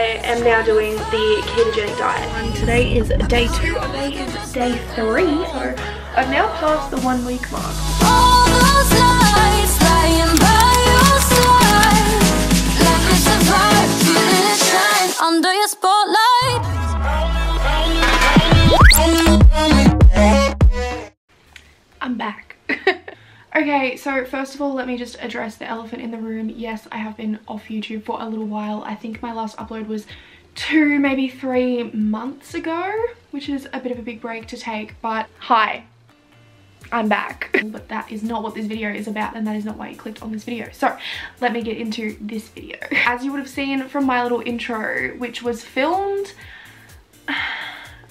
I am now doing the ketogenic diet. And today is day 2, today is day 3, so I've now passed the 1 week mark. All those lights lying by your side, let me survive, feeling it shine under your spotlight. I'm back. Okay, so first of all, let me just address the elephant in the room. Yes, I have been off YouTube for a little while. I think my last upload was 2, maybe 3 months ago, which is a bit of a big break to take, but hi, I'm back. But that is not what this video is about, and that is not why you clicked on this video. So let me get into this video. As you would have seen from my little intro, which was filmed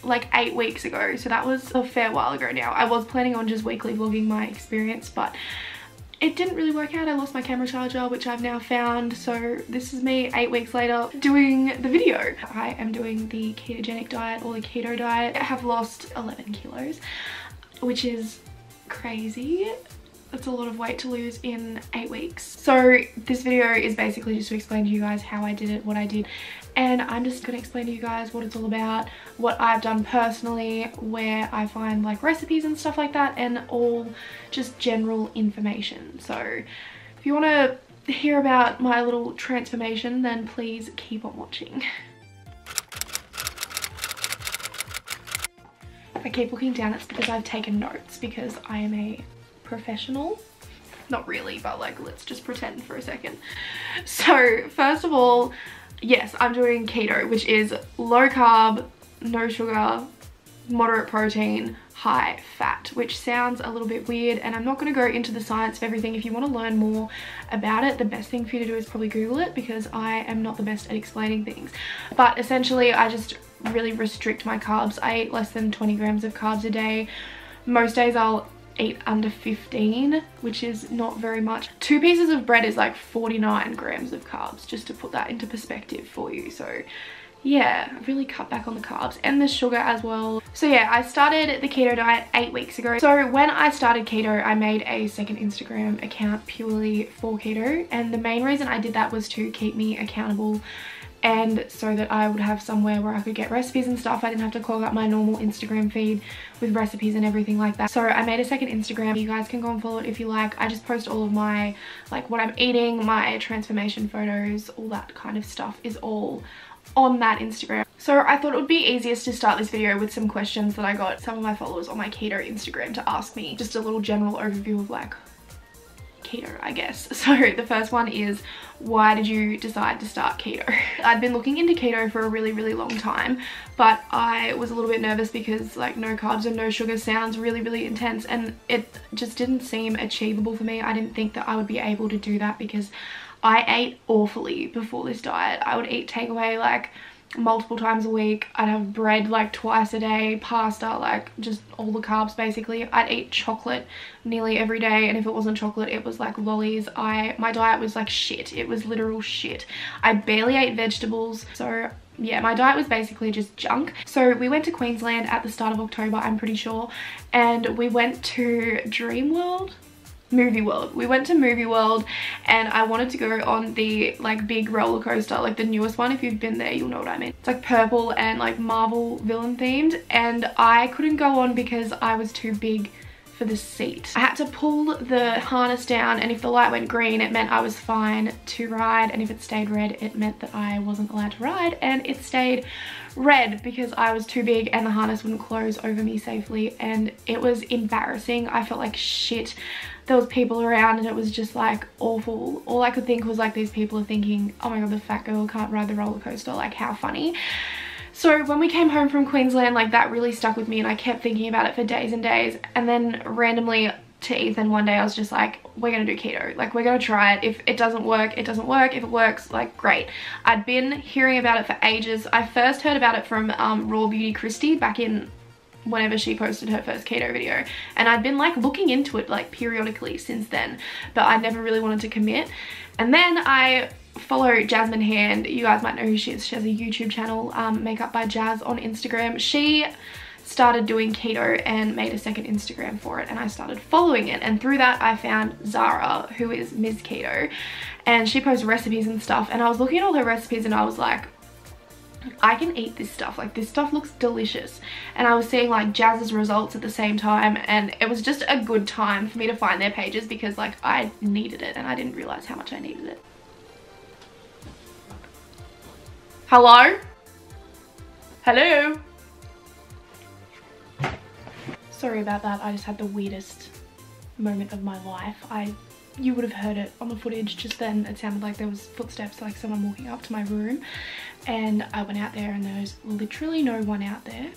like 8 weeks ago, so that was a fair while ago now. I was planning on just weekly vlogging my experience, but it didn't really work out. I lost my camera charger, which I've now found, so this is me 8 weeks later doing the video. I am doing the ketogenic diet, or the keto diet. I have lost 11 kilos, which is crazy. That's a lot of weight to lose in 8 weeks. So this video is basically just to explain to you guys how I did it, what I did, and I'm just going to explain to you guys what it's all about, what I've done personally, where I find like recipes and stuff like that, and all just general information. So if you want to hear about my little transformation, then please keep on watching. If I keep looking down, it's because I've taken notes, because I am a professional. Not really, but like, let's just pretend for a second. So first of all, yes, I'm doing keto, which is low carb, no sugar, moderate protein, high fat, which sounds a little bit weird, and I'm not going to go into the science of everything. If you want to learn more about it, the best thing for you to do is probably Google it, because I am not the best at explaining things. But essentially, I just really restrict my carbs. I eat less than 20 grams of carbs a day. Most days I'll eat under 15, which is not very much. 2 pieces of bread is like 49 grams of carbs, just to put that into perspective for you. So yeah, I've really cut back on the carbs and the sugar as well. So yeah, I started the keto diet 8 weeks ago. So when I started keto, I made a second Instagram account purely for keto, and the main reason I did that was to keep me accountable, and so that I would have somewhere where I could get recipes and stuff. I didn't have to clog up my normal Instagram feed with recipes and everything like that. So I made a second Instagram. You guys can go and follow it if you like. I just post all of my, like, what I'm eating, my transformation photos, all that kind of stuff is all on that Instagram. So I thought it would be easiest to start this video with some questions that I got some of my followers on my keto Instagram to ask me. Just a little general overview of like keto, I guess. So the first one is, why did you decide to start keto? I'd been looking into keto for a really long time, but I was a little bit nervous because like no carbs and no sugar sounds really intense, and it just didn't seem achievable for me. I didn't think that I would be able to do that, because I ate awfully before this diet. I would eat takeaway like multiple times a week. I'd have bread like twice a day, pasta, like just all the carbs basically. I'd eat chocolate nearly every day, and if it wasn't chocolate, it was like lollies. My diet was like shit. It was literal shit. I barely ate vegetables. So yeah, my diet was basically just junk. So we went to Queensland at the start of October, I'm pretty sure, and we went to Movie World. We went to Movie World, and I wanted to go on the like big roller coaster, like the newest one. If you've been there, you'll know what I mean. It's like purple and like Marvel villain themed, and I couldn't go on because I was too big for the seat. I had to pull the harness down, and if the light went green, it meant I was fine to ride, and if it stayed red, it meant that I wasn't allowed to ride, and it stayed red because I was too big and the harness wouldn't close over me safely, and it was embarrassing. I felt like shit. There was people around, and it was just like awful. All I could think was like, these people are thinking, oh my god, the fat girl can't ride the roller coaster, like how funny. So when we came home from Queensland, like that really stuck with me, and I kept thinking about it for days and days. And then randomly to Ethan one day, I was just like, we're gonna do keto, like we're gonna try it. If it doesn't work, it doesn't work. If it works, like great. I'd been hearing about it for ages. I first heard about it from Raw Beauty Christy back in whenever she posted her first keto video, and I'd been like looking into it like periodically since then, but I never really wanted to commit. And then I follow Jasmine Hand. You guys might know who she is. She has a YouTube channel, Makeup by Jazz, on Instagram. She started doing keto and made a second Instagram for it, and I started following it, and through that I found Zara, who is Ms. Keto, and she posts recipes and stuff, and I was looking at all her recipes and I was like, I can eat this stuff. Like, this stuff looks delicious. And I was seeing like Jazz's results at the same time, and it was just a good time for me to find their pages because like I needed it and I didn't realize how much I needed it. Hello? Hello? Sorry about that. I just had the weirdest moment of my life. You would have heard it on the footage just then. It sounded like there was footsteps, like someone walking up to my room, and I went out there and there was literally no one out there.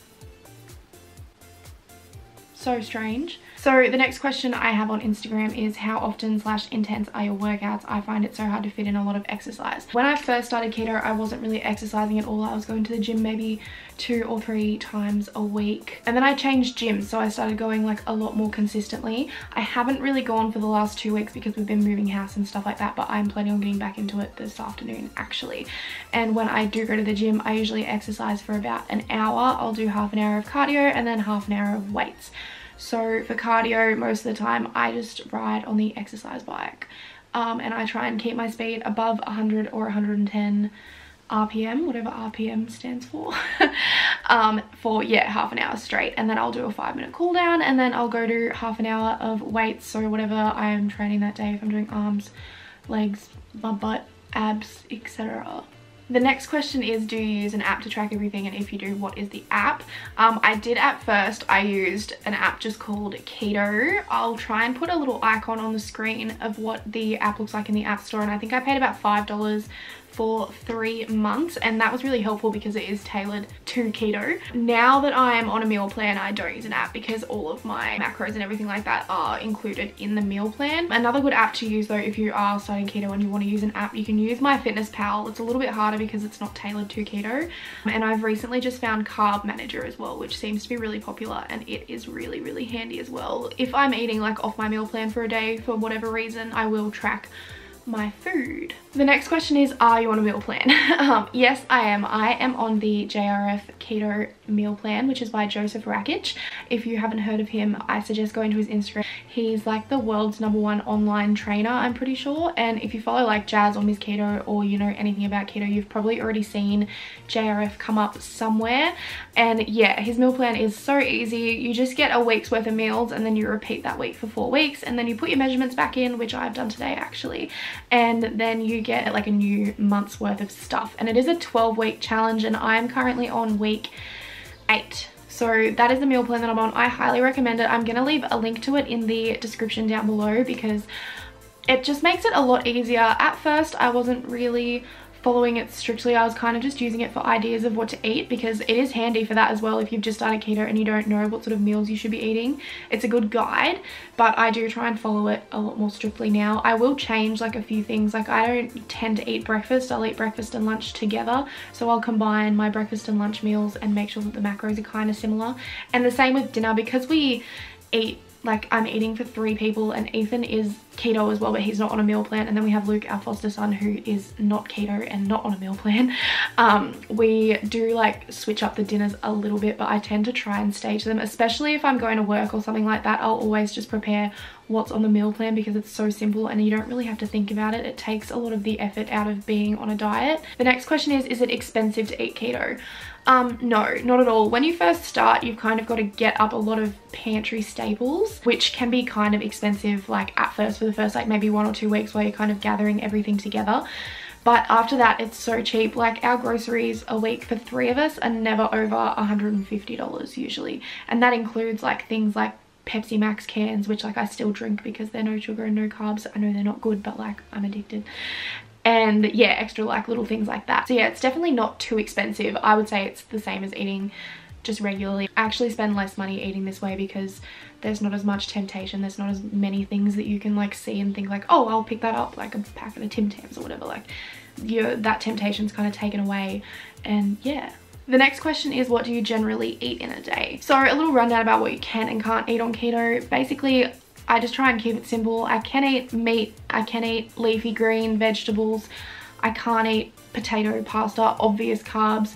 So strange. So the next question I have on Instagram is how often / intense are your workouts? I find it so hard to fit in a lot of exercise. When I first started keto, I wasn't really exercising at all. I was going to the gym maybe 2 or 3 times a week. And then I changed gyms, so I started going like a lot more consistently. I haven't really gone for the last 2 weeks because we've been moving house and stuff like that, but I'm planning on getting back into it this afternoon actually. And when I do go to the gym, I usually exercise for about an hour. I'll do half an hour of cardio and then half an hour of weights. So for cardio, most of the time I just ride on the exercise bike, and I try and keep my speed above 100 or 110 RPM, whatever RPM stands for, for yeah, half an hour straight. And then I'll do a 5-minute cool down, and then I'll go do half an hour of weights, so whatever I am training that day, if I'm doing arms, legs, my butt, abs, etc. The next question is, do you use an app to track everything, and if you do, what is the app? I did at first. I used an app just called Keto. I'll try and put a little icon on the screen of what the app looks like in the App Store, and I think I paid about $5 for 3 months, and that was really helpful because it is tailored to keto. Now that I'm on a meal plan, I don't use an app because all of my macros and everything like that are included in the meal plan. Another good app to use though, if you are starting keto and you want to use an app, you can use MyFitnessPal. It's a little bit harder because it's not tailored to keto. And I've recently just found Carb Manager as well, which seems to be really popular, and it is really, really handy as well. If I'm eating like off my meal plan for a day for whatever reason, I will track my food. The next question is, are you on a meal plan? Yes, I am. I am on the JRF Keto meal plan, which is by Joseph Rakic. If you haven't heard of him, I suggest going to his Instagram. He's like the world's #1 online trainer, I'm pretty sure. And if you follow like Jazz or Miss Keto, or you know anything about keto, you've probably already seen JRF come up somewhere. And yeah, his meal plan is so easy. You just get a week's worth of meals, and then you repeat that week for 4 weeks, and then you put your measurements back in, which I've done today actually. And then you get like a new month's worth of stuff. And it is a 12-week challenge, and I'm currently on week 8. So that is the meal plan that I'm on. I highly recommend it. I'm gonna leave a link to it in the description down below because it just makes it a lot easier. At first I wasn't really following it strictly. I was kind of just using it for ideas of what to eat, because it is handy for that as well if you've just started keto and you don't know what sort of meals you should be eating. It's a good guide, but I do try and follow it a lot more strictly now. I will change like a few things. Like, I don't tend to eat breakfast. I'll eat breakfast and lunch together, so I'll combine my breakfast and lunch meals and make sure that the macros are kind of similar. And the same with dinner, because we eat, like, I'm eating for 3 people, and Ethan is keto as well, but he's not on a meal plan. And then we have Luke, our foster son, who is not keto and not on a meal plan. We do like switch up the dinners a little bit, but I tend to try and stay to them, especially if I'm going to work or something like that. I'll always just prepare what's on the meal plan because it's so simple and you don't really have to think about it. It takes a lot of the effort out of being on a diet. The next question is it expensive to eat keto? No, not at all. When you first start, you've kind of got to get up a lot of pantry staples, which can be kind of expensive, like at first, for the first like maybe 1 or 2 weeks while you're kind of gathering everything together. But after that, it's so cheap. Like, our groceries a week for 3 of us are never over $150 usually. And that includes like things like Pepsi Max cans, which like I still drink because they're no sugar and no carbs. I know they're not good, but like I'm addicted. And yeah, extra like little things like that. So yeah, it's definitely not too expensive. I would say it's the same as eating just regularly. I actually spend less money eating this way because there's not as much temptation. There's not as many things that you can like see and think like, oh, I'll pick that up, like a packet of Tim Tams or whatever. Like, that temptation's kind of taken away. And yeah. The next question is, what do you generally eat in a day? So a little rundown about what you can and can't eat on keto. Basically, I just try and keep it simple. I can eat meat, I can eat leafy green vegetables, I can't eat potato, pasta, obvious carbs.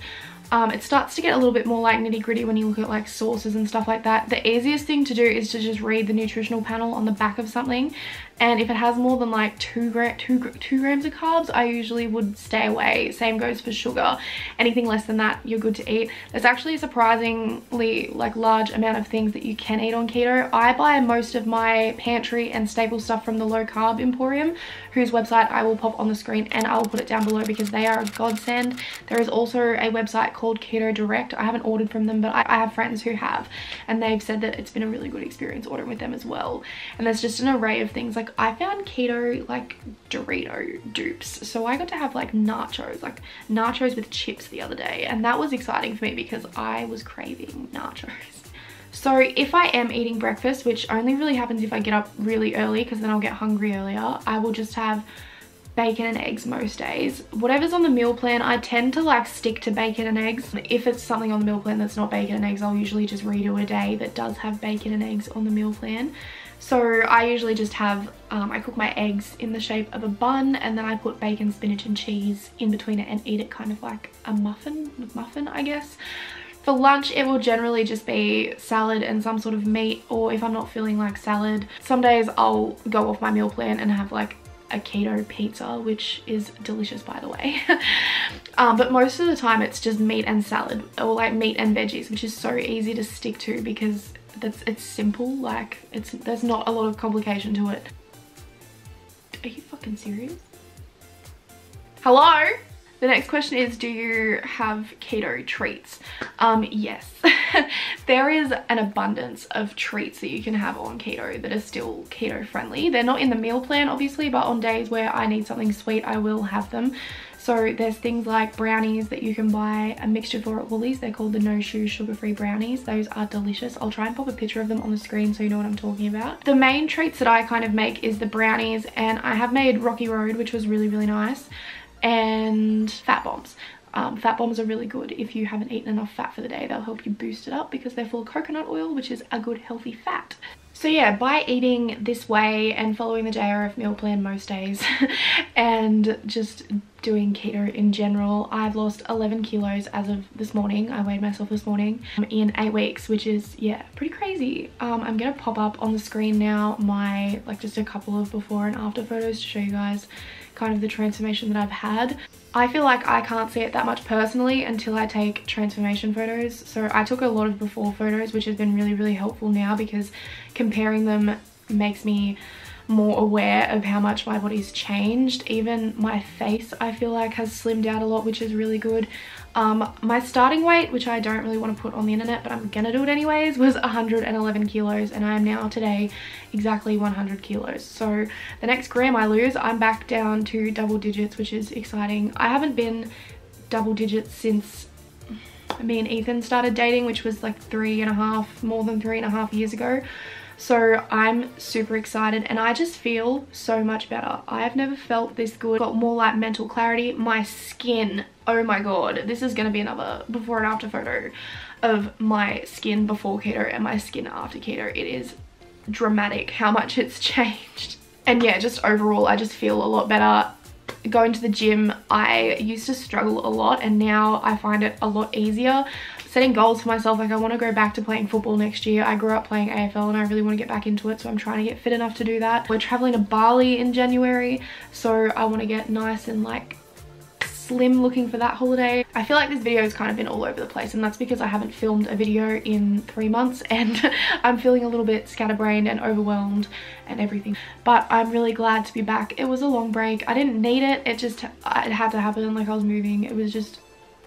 It starts to get a little bit more like nitty gritty when you look at like sources and stuff like that. The easiest thing to do is to just read the nutritional panel on the back of something, and if it has more than like 2 grams of carbs, I usually would stay away. Same goes for sugar. Anything less than that, you're good to eat. There's actually a surprisingly like large amount of things that you can eat on keto. I buy most of my pantry and staple stuff from the Low Carb Emporium, whose website I will pop on the screen and I will put it down below because they are a godsend. There is also a website called Keto Direct. I haven't ordered from them, but I have friends who have, and they've said that it's been a really good experience ordering with them as well. And there's just an array of things. Like I found keto like Dorito dupes, so I got to have like nachos with chips the other day, and that was exciting for me because I was craving nachos. So if I am eating breakfast, which only really happens if I get up really early because then I'll get hungry earlier, I will just have bacon and eggs most days. Whatever's on the meal plan, I tend to like stick to bacon and eggs. If it's something on the meal plan that's not bacon and eggs, I'll usually just redo a day that does have bacon and eggs on the meal plan. So I usually just have, I cook my eggs in the shape of a bun, and then I put bacon, spinach and cheese in between it and eat it kind of like a muffin, I guess. For lunch, it will generally just be salad and some sort of meat, or if I'm not feeling like salad, some days I'll go off my meal plan and have like a keto pizza, which is delicious by the way. But most of the time it's just meat and salad, or like meat and veggies, which is so easy to stick to because it's simple. Like there's not a lot of complication to it. Are you fucking serious? Hello? The next question is, do you have keto treats? Yes. There is an abundance of treats that you can have on keto that are still keto friendly. They're not in the meal plan obviously, but on days where I need something sweet, I will have them. So there's things like brownies that you can buy a mixture for at Woolies. They're called the No Shoes sugar-free brownies. Those are delicious. I'll try and pop a picture of them on the screen so you know what I'm talking about. The main treats that I kind of make is the brownies, and I have made Rocky Road, which was really, really nice, and fat bombs. Fat bombs are really good if you haven't eaten enough fat for the day. They'll help you boost it up because they're full of coconut oil, which is a good healthy fat. So yeah, by eating this way and following the JRF meal plan most days and just doing keto in general, I've lost 11 kilos as of this morning. I weighed myself this morning in 8 weeks, which is, yeah, pretty crazy. I'm gonna pop up on the screen now my, like, just a couple of before and after photos to show you guys kind of the transformation that I've had. I feel like I can't see it that much personally until I take transformation photos. So I took a lot of before photos, which has been really, really helpful now because comparing them makes me more aware of how much my body's changed. Even my face, I feel like, has slimmed out a lot, which is really good. My starting weight, which I don't really want to put on the internet, but I'm gonna do it anyways, was 111 kilos, and I am now today exactly 100 kilos. So the next gram I lose, I'm back down to double digits, which is exciting. I haven't been double digits since me and Ethan started dating, which was like more than 3.5 years ago. So I'm super excited and I just feel so much better. I have never felt this good. Got more like mental clarity. My skin, oh my god, this is gonna be another before and after photo of my skin before keto and my skin after keto. It is dramatic how much it's changed. And yeah, just overall I just feel a lot better. Going to the gym, I used to struggle a lot and now I find it a lot easier. Setting goals for myself, like I want to go back to playing football next year. I grew up playing AFL and I really want to get back into it, so I'm trying to get fit enough to do that. We're traveling to Bali in January, so I want to get nice and like slim looking for that holiday. I feel like this video has kind of been all over the place, and that's because I haven't filmed a video in 3 months and I'm feeling a little bit scatterbrained and overwhelmed and everything. But I'm really glad to be back. It was a long break. I didn't need it. It had to happen. Like I was moving. It was just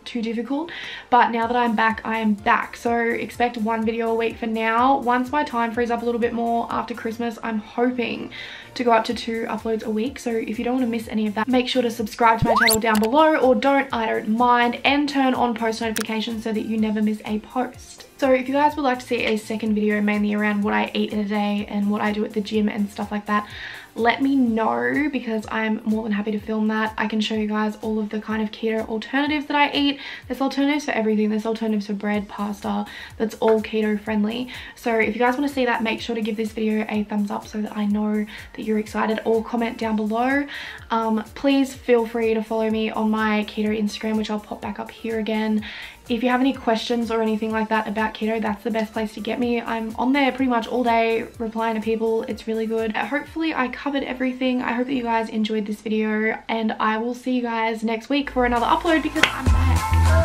too difficult, but now that I'm back, I am back. So expect 1 video a week for now. Once my time frees up a little bit more after Christmas, I'm hoping to go up to 2 uploads a week. So if you don't want to miss any of that, make sure to subscribe to my channel down below, or don't, I don't mind, and turn on post notifications so that you never miss a post. So if you guys would like to see a second video mainly around what I eat in a day and what I do at the gym and stuff like that, let me know, because I'm more than happy to film that. I can show you guys all of the kind of keto alternatives that I eat. There's alternatives for everything. There's alternatives for bread, pasta, that's all keto friendly. So if you guys want to see that, make sure to give this video a thumbs up so that I know that you're excited, or comment down below. Please feel free to follow me on my keto Instagram, which I'll pop back up here again. If you have any questions or anything like that about keto, that's the best place to get me. I'm on there pretty much all day replying to people. It's really good. Hopefully I covered everything. I hope that you guys enjoyed this video, and I will see you guys next week for another upload, because I'm back.